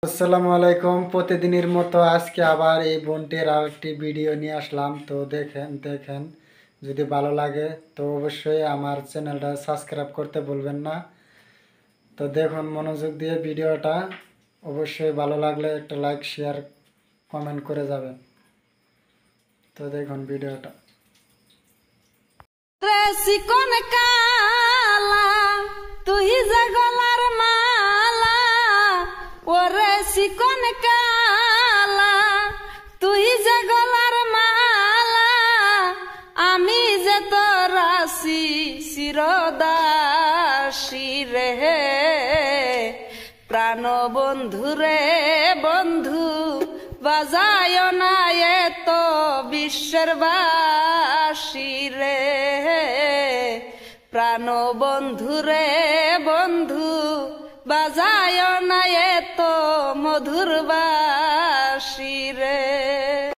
আসসালামু আলাইকুম। প্রতিদিনের মতো আজকে আবার এই বোনটির আরেকটি ভিডিও নিয়ে আসলাম। তো দেখেন যদি ভালো লাগে তো অবশ্যই আমার চ্যানেলটা সাবস্ক্রাইব করতে ভুলবেন না। তো দেখুন মনোযোগ দিয়ে ভিডিওটা, অবশ্যই ভালো লাগলে একটা লাইক শেয়ার কমেন্ট করে যাবেন। তো দেখুন ভিডিওটা। চিকন কালা তুই যে গলার মালা, ওরে চিকন কালা তুই যে গলার মালা, আমি যে তোর আছি চিরদাসী রে, প্রাণ বন্ধু রে বন্ধু বাজায় না এত বিশ্বের বাসী রে, প্রাণ বন্ধু রে বন্ধু বাজায় না এত মধুর বাসী